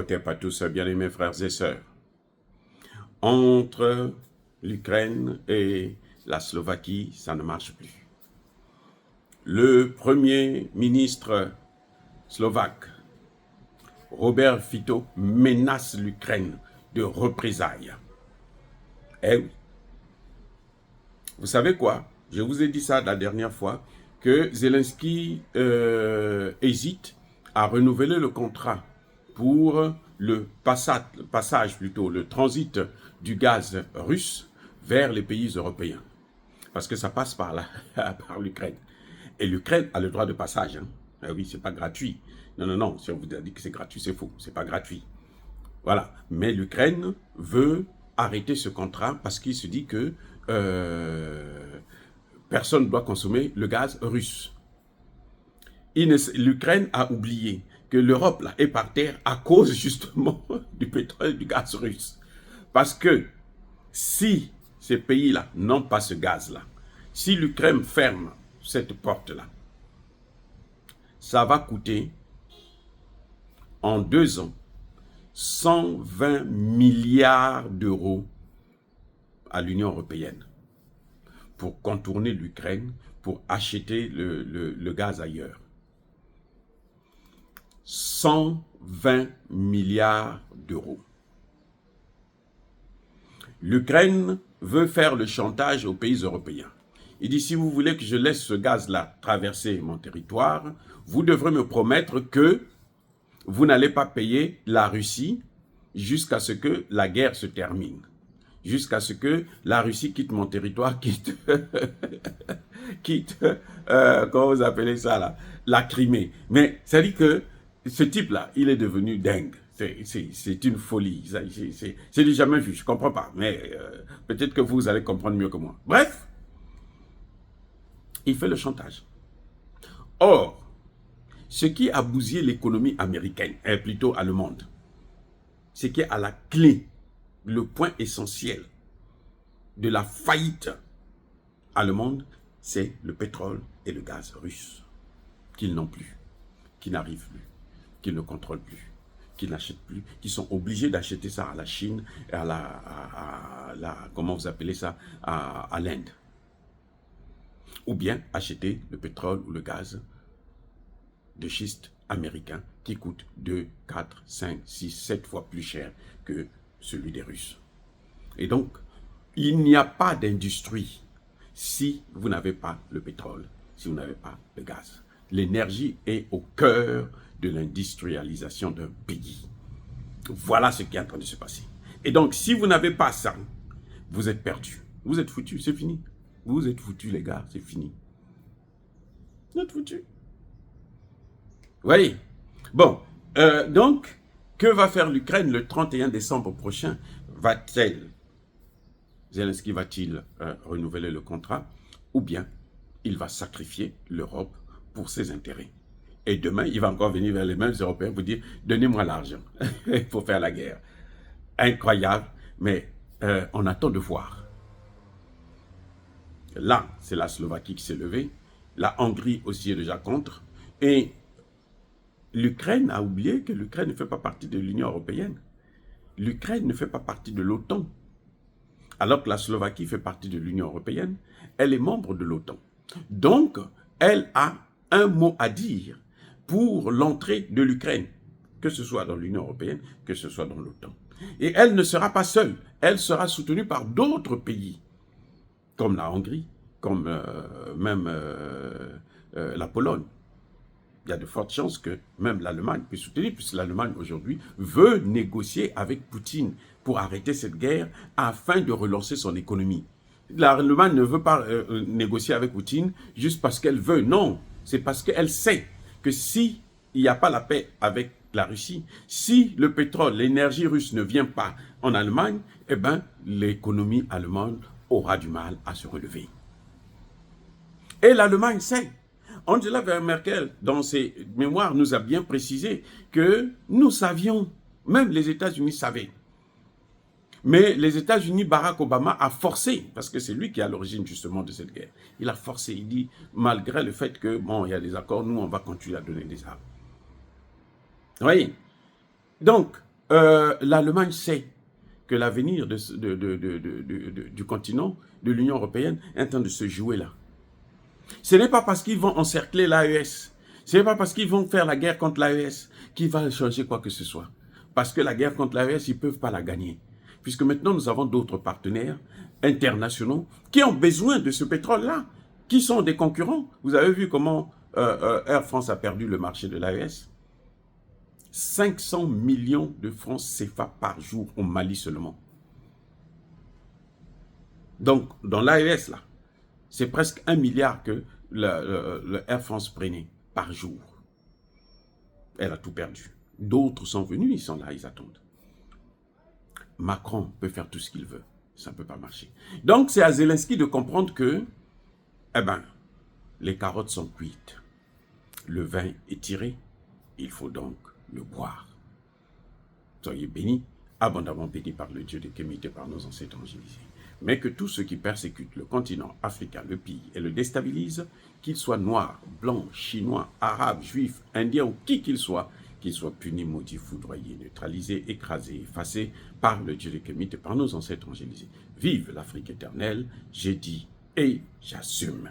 Imhotep à tous, bien-aimés frères et sœurs. Entre l'Ukraine et la Slovaquie, ça ne marche plus. Le premier ministre slovaque, Robert Fico, menace l'Ukraine de représailles. Eh oui. Vous savez quoi? Je vous ai dit ça la dernière fois, que Zelensky hésite à renouveler le contrat pour le transit du gaz russe vers les pays européens. Parce que ça passe par là, par l'Ukraine. Et l'Ukraine a le droit de passage. Hein. Ah oui, c'est pas gratuit. Non. Si on vous a dit que c'est gratuit, c'est faux. C'est pas gratuit. Voilà. Mais l'Ukraine veut arrêter ce contrat parce qu'il se dit que personne ne doit consommer le gaz russe. L'Ukraine a oublié que l'Europe là est par terre à cause justement du pétrole et du gaz russe. Parce que si ces pays-là n'ont pas ce gaz-là, si l'Ukraine ferme cette porte-là, ça va coûter en 2 ans 120 milliards d'euros à l'Union européenne pour contourner l'Ukraine, pour acheter le gaz ailleurs. 120 milliards d'euros. L'Ukraine veut faire le chantage aux pays européens. Il dit, si vous voulez que je laisse ce gaz-là traverser mon territoire, vous devrez me promettre que vous n'allez pas payer la Russie jusqu'à ce que la guerre se termine. Jusqu'à ce que la Russie quitte mon territoire, quitte comment vous appelez ça là, la Crimée. Mais ça dit que ce type-là, il est devenu dingue. C'est une folie. C'est du jamais vu, je ne comprends pas. Mais peut-être que vous allez comprendre mieux que moi. Bref, il fait le chantage. Or, ce qui a bousillé l'économie américaine, plutôt allemande, ce qui est à la clé, le point essentiel de la faillite allemande, c'est le pétrole et le gaz russe, qu'ils n'ont plus, qu'ils n'arrivent plus, qu'ils ne contrôlent plus, qu'ils n'achètent plus, qu'ils sont obligés d'acheter ça à la Chine, à comment vous appelez ça, à l'Inde. Ou bien acheter le pétrole ou le gaz de schiste américain qui coûte 2, 4, 5, 6, 7 fois plus cher que celui des Russes. Et donc, il n'y a pas d'industrie si vous n'avez pas le pétrole, si vous n'avez pas le gaz. L'énergie est au cœur de l'industrialisation d'un pays. Voilà ce qui est en train de se passer. Et donc, si vous n'avez pas ça, vous êtes perdu. Vous êtes foutus, c'est fini. Vous êtes foutus, les gars, c'est fini. Vous êtes foutus. Vous voyez? Bon, donc, que va faire l'Ukraine le 31 décembre prochain? Zelensky va-t-il renouveler le contrat? Ou bien, il va sacrifier l'Europe pour ses intérêts. Et demain, il va encore venir vers les mêmes Européens pour dire, donnez-moi l'argent pour faire la guerre. Incroyable, mais on attend de voir. Là, c'est la Slovaquie qui s'est levée. La Hongrie aussi est déjà contre. Et l'Ukraine a oublié que l'Ukraine ne fait pas partie de l'Union européenne. L'Ukraine ne fait pas partie de l'OTAN. Alors que la Slovaquie fait partie de l'Union européenne, elle est membre de l'OTAN. Donc, elle a un mot à dire pour l'entrée de l'Ukraine, que ce soit dans l'Union européenne, que ce soit dans l'OTAN. Et elle ne sera pas seule, elle sera soutenue par d'autres pays, comme la Hongrie, comme même la Pologne. Il y a de fortes chances que même l'Allemagne puisse soutenir, puisque l'Allemagne aujourd'hui veut négocier avec Poutine pour arrêter cette guerre afin de relancer son économie. L'Allemagne ne veut pas négocier avec Poutine juste parce qu'elle veut, non. C'est parce qu'elle sait que s'il n'y a pas la paix avec la Russie, si le pétrole, l'énergie russe ne vient pas en Allemagne, eh bien, l'économie allemande aura du mal à se relever. Et l'Allemagne sait. Angela Merkel, dans ses mémoires, nous a bien précisé que nous savions, même les États-Unis savaient. Mais les États-Unis, Barack Obama a forcé, parce que c'est lui qui est à l'origine justement de cette guerre. Il a forcé, il dit, malgré le fait que, bon, il y a des accords, nous, on va continuer à donner des armes. Oui. Donc, l'Allemagne sait que l'avenir du continent, de l'Union européenne, est en train de se jouer là. Ce n'est pas parce qu'ils vont encercler l'AES, ce n'est pas parce qu'ils vont faire la guerre contre l'AES qu'il va changer quoi que ce soit. Parce que la guerre contre l'AES, ils ne peuvent pas la gagner. Puisque maintenant, nous avons d'autres partenaires internationaux qui ont besoin de ce pétrole-là, qui sont des concurrents. Vous avez vu comment Air France a perdu le marché de l'AES? 500 millions de francs CFA par jour au Mali seulement. Donc, dans l'AES, là, c'est presque 1 milliard que le Air France prenait par jour. Elle a tout perdu. D'autres sont venus, ils sont là, ils attendent. Macron peut faire tout ce qu'il veut. Ça ne peut pas marcher. Donc, c'est à Zelensky de comprendre que, eh ben, les carottes sont cuites. Le vin est tiré. Il faut donc le boire. Soyez bénis, abondamment bénis par le Dieu de Kémité, par nos ancêtres angélisés. Mais que tous ceux qui persécutent le continent africain, le pillent et le déstabilisent, qu'ils soient noirs, blancs, chinois, arabes, juifs, indiens ou qui qu'ils soient punis, maudits, foudroyés, neutralisés, écrasés, effacés par le Dieu de Kémité, par nos ancêtres angélisés. Vive l'Afrique éternelle, j'ai dit et j'assume.